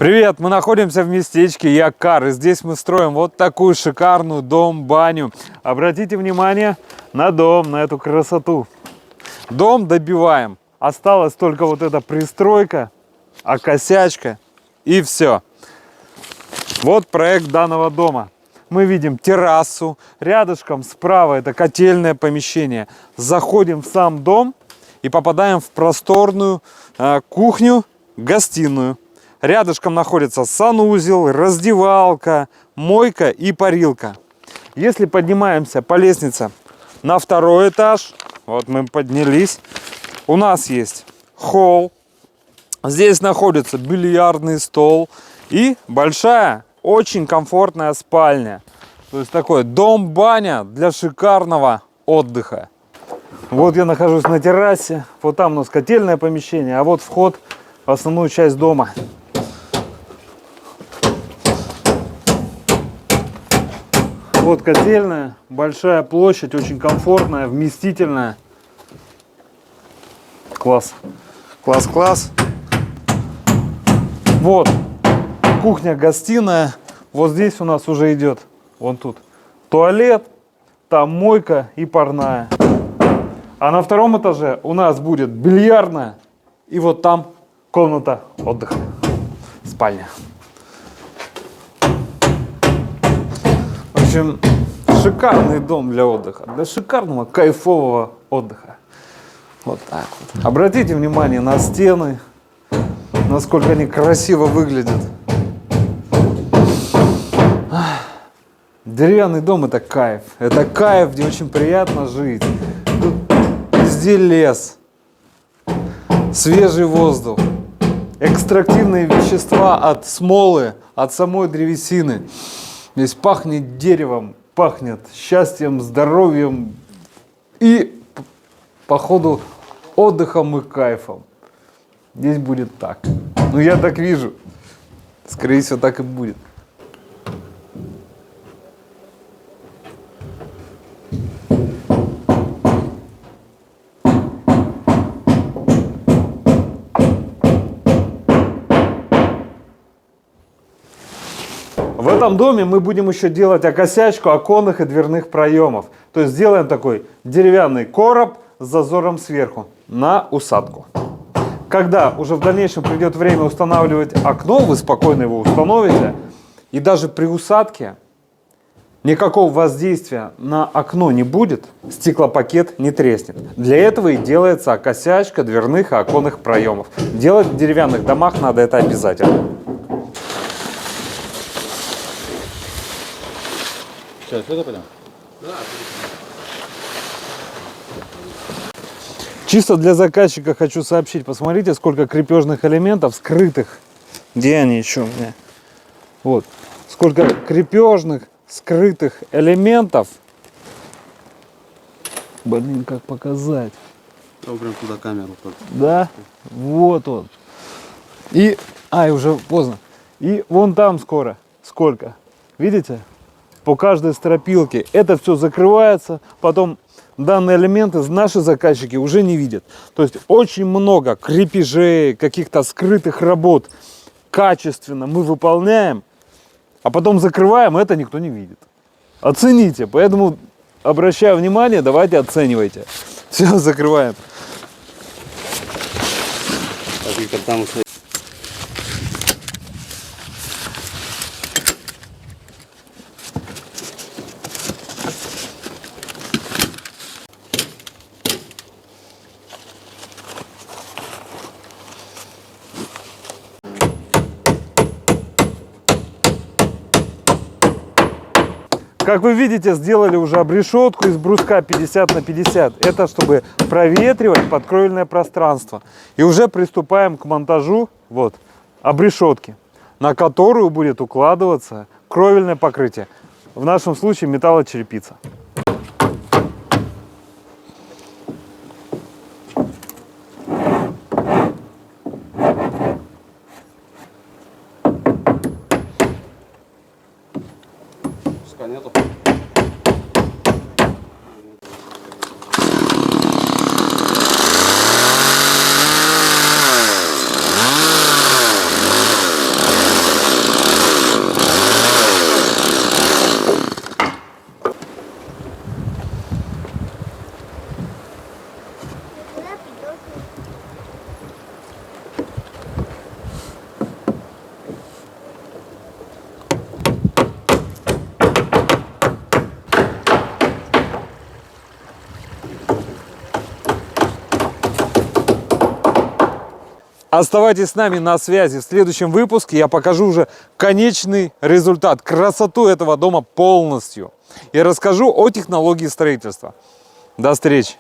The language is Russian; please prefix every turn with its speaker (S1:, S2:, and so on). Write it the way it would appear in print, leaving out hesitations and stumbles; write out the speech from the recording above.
S1: Привет! Мы находимся в местечке Якар, и здесь мы строим вот такую шикарную дом-баню. Обратите внимание на дом, на эту красоту. Дом добиваем. Осталась только вот эта пристройка, окосячка и все. Вот проект данного дома. Мы видим террасу, рядышком справа это котельное помещение. Заходим в сам дом и попадаем в просторную кухню, гостиную. Рядышком находится санузел, раздевалка, мойка и парилка. Если поднимаемся по лестнице на второй этаж, вот мы поднялись, у нас есть холл. Здесь находится бильярдный стол и большая, очень комфортная спальня. То есть такой дом-баня для шикарного отдыха. Вот я нахожусь на террасе, вот там у нас котельное помещение, а вот вход в основную часть дома. Вот котельная, большая площадь, очень комфортная, вместительная. Класс. Класс, класс. Вот кухня-гостиная. Вот здесь у нас уже идет, вон тут, туалет, там мойка и парная. А на втором этаже у нас будет бильярдная и вот там комната отдыха, спальня. В общем, шикарный дом для отдыха, для шикарного кайфового отдыха. Вот так вот. Обратите внимание на стены, насколько они красиво выглядят. Деревянный дом — это кайф. Это кайф, где очень приятно жить. Тут везде лес, свежий воздух, экстрактивные вещества от смолы, от самой древесины. Здесь пахнет деревом, пахнет счастьем, здоровьем и, походу, отдыхом и кайфом. Здесь будет так. Ну, я так вижу. Скорее всего, так и будет. В этом доме мы будем еще делать окосячку оконных и дверных проемов. То есть сделаем такой деревянный короб с зазором сверху на усадку. Когда уже в дальнейшем придет время устанавливать окно, вы спокойно его установите. И даже при усадке никакого воздействия на окно не будет, стеклопакет не треснет. Для этого и делается окосячка дверных и оконных проемов. Делать в деревянных домах надо это обязательно.
S2: Сейчас, это пойдем? Да.
S1: Чисто для заказчика хочу сообщить. Посмотрите, сколько крепежных элементов скрытых. Где они еще у меня? Вот. Сколько крепежных скрытых элементов. Блин, как показать?
S2: Я прям туда камеру.
S1: Да? Вот он. И... Ай, уже поздно. И вон там скоро. Сколько? Видите? По каждой стропилке. Это все закрывается. Потом данные элементы наши заказчики уже не видят. То есть очень много крепежей, каких-то скрытых работ качественно мы выполняем, а потом закрываем, это никто не видит. Оцените. Поэтому обращаю внимание, давайте оценивайте. Все, закрываем. Как вы видите, сделали уже обрешетку из бруска 50 на 50. Это чтобы проветривать подкровельное пространство. И уже приступаем к монтажу вот, обрешетки, на которую будет укладываться кровельное покрытие. В нашем случае металлочерепица.
S2: Нету.
S1: Оставайтесь с нами на связи. В следующем выпуске я покажу уже конечный результат, красоту этого дома полностью. И расскажу о технологии строительства. До встречи!